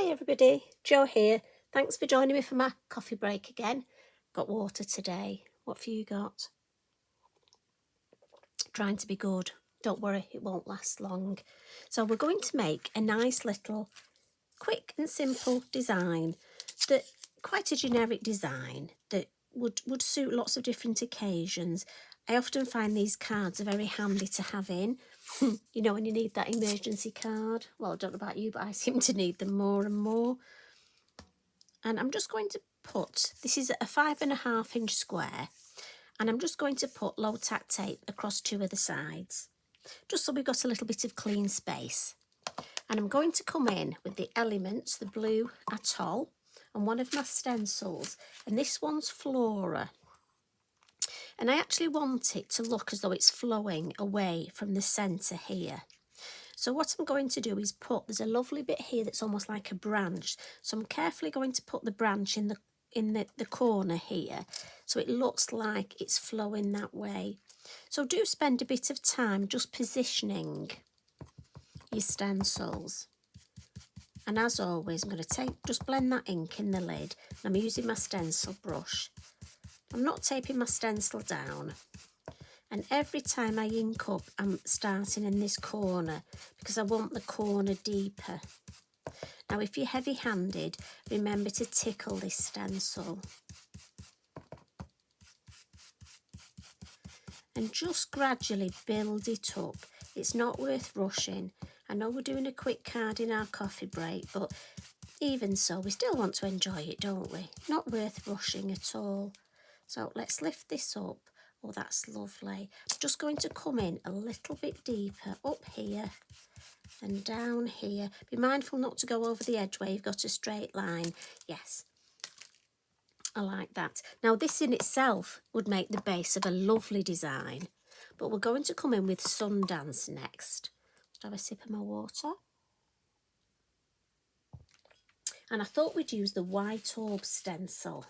Hi everybody, Jo here. Thanks for joining me for my coffee break again. Got water today. What have you got? Trying to be good. Don't worry, it won't last long. So we're going to make a nice little quick and simple design, that quite a generic design that would suit lots of different occasions. I often find these cards are very handy to have in. You know, when you need that emergency card. Well, I don't know about you, but I seem to need them more and more. And I'm just going to put, this is a 5.5 inch square, and I'm just going to put low tack tape across two of the sides, just so we've got a little bit of clean space. And I'm going to come in with the elements, the blue Atoll, and one of my stencils, and this one's Flora. And I actually want it to look as though it's flowing away from the centre here. So what I'm going to do is there's a lovely bit here that's almost like a branch. So I'm carefully going to put the branch in the corner here, so it looks like it's flowing that way. So do spend a bit of time just positioning your stencils. And as always, I'm going to just blend that ink in the lid. I'm using my stencil brush. I'm not taping my stencil down. And every time I ink up, I'm starting in this corner because I want the corner deeper. Now, if you're heavy-handed, remember to tickle this stencil. And just gradually build it up. It's not worth rushing. I know we're doing a quick card in our coffee break, but even so, we still want to enjoy it, don't we? Not worth rushing at all. So let's lift this up. Oh, that's lovely. I'm just going to come in a little bit deeper up here and down here. Be mindful not to go over the edge where you've got a straight line. Yes, I like that. Now, this in itself would make the base of a lovely design, but we're going to come in with Sundance next. Just have a sip of my water. And I thought we'd use the white Orbs stencil.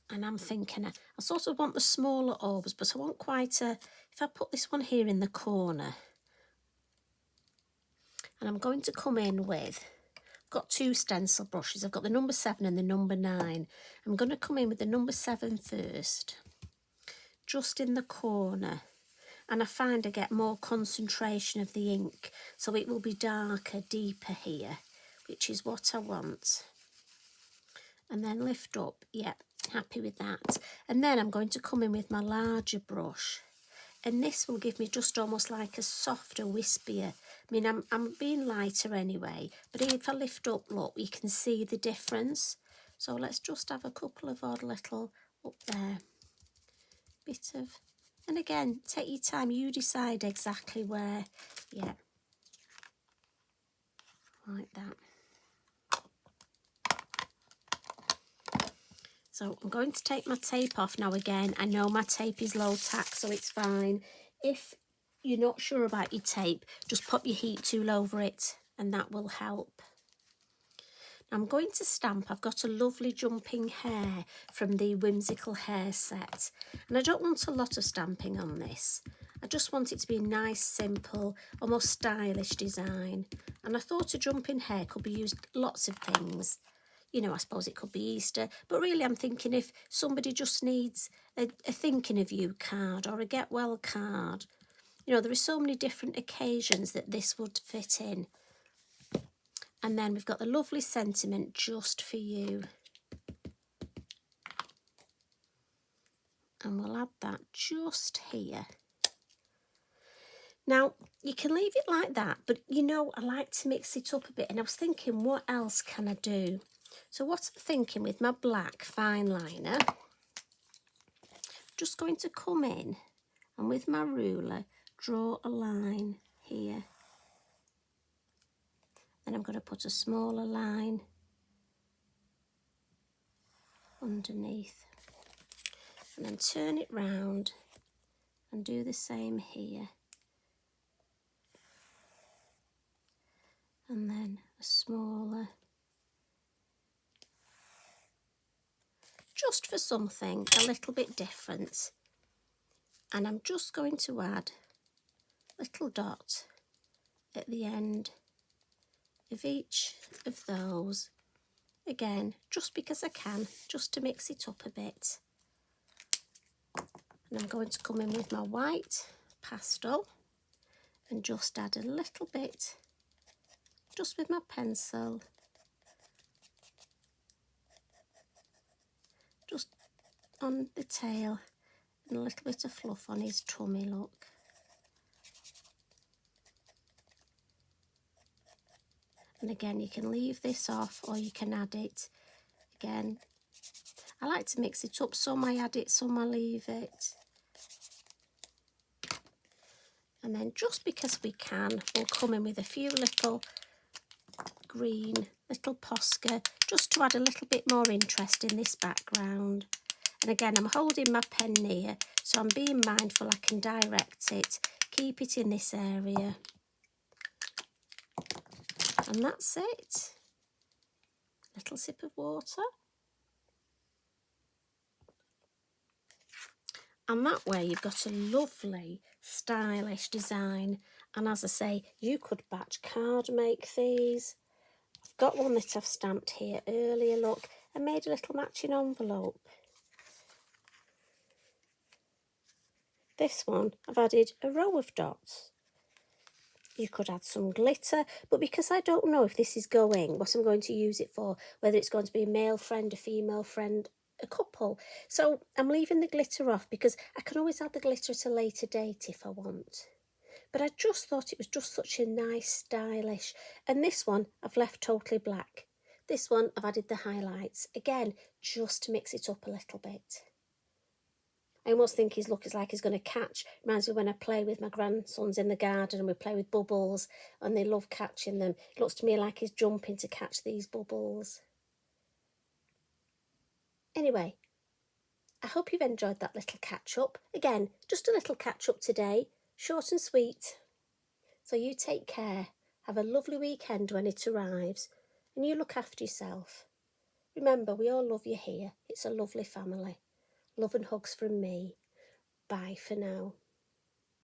And I'm thinking, I sort of want the smaller orbs, but I want quite a, if I put this one here in the corner, and I'm going to come in with, I've got two stencil brushes. I've got the number 7 and the number 9. I'm going to come in with the number 7 first, just in the corner. And I find I get more concentration of the ink, so it will be darker, deeper here, which is what I want. And then lift up, yep, happy with that. And then I'm going to come in with my larger brush, and this will give me just almost like a softer, wispier. I mean, I'm being lighter anyway, but if I lift up, look, you can see the difference. So let's just have a couple of odd little up there, bit of, and again, take your time, you decide exactly where, yeah, like that. So I'm going to take my tape off now. Again, I know my tape is low tack, so it's fine. If you're not sure about your tape, just pop your heat tool over it and that will help. Now I'm going to stamp. I've got a lovely jumping hare from the Whimsical hare set. And I don't want a lot of stamping on this. I just want it to be a nice, simple, almost stylish design. And I thought a jumping hare could be used lots of things. You know, I suppose it could be Easter, but really I'm thinking if somebody just needs a thinking of you card or a get well card, you know, there are so many different occasions that this would fit in. And then we've got the lovely sentiment just for you. And we'll add that just here. Now, you can leave it like that, but you know, I like to mix it up a bit. And I was thinking, what else can I do? So what I'm thinking with my black fine liner, just going to come in and with my ruler, draw a line here. Then I'm going to put a smaller line underneath. And then turn it round and do the same here. And then a smaller. Just for something a little bit different. And I'm just going to add a little dot at the end of each of those. Again, just because I can, just to mix it up a bit. And I'm going to come in with my white pastel and just add a little bit, just with my pencil, just on the tail, and a little bit of fluff on his tummy, look. And again, you can leave this off or you can add it. Again, I like to mix it up, some I add it, some I leave it. And then just because we can, we'll come in with a few little green, little Posca, just to add a little bit more interest in this background. And again, I'm holding my pen near, so I'm being mindful I can direct it, keep it in this area. And that's it. Little sip of water. And that way you've got a lovely, stylish design. And as I say, you could batch card make these. I've got one that I've stamped here earlier, look, and made a little matching envelope. This one, I've added a row of dots. You could add some glitter, but because I don't know if this is going, what I'm going to use it for, whether it's going to be a male friend, a female friend, a couple. So I'm leaving the glitter off because I can always add the glitter at a later date if I want. But I just thought it was just such a nice, stylish. And this one I've left totally black. This one I've added the highlights. Again, just to mix it up a little bit. I almost think his look is like he's going to catch. Reminds me when I play with my grandsons in the garden and we play with bubbles and they love catching them. It looks to me like he's jumping to catch these bubbles. Anyway, I hope you've enjoyed that little catch-up. Again, just a little catch-up today, short and sweet. So you take care, have a lovely weekend when it arrives, and you look after yourself. Remember, we all love you here. It's a lovely family. Love and hugs from me. Bye for now.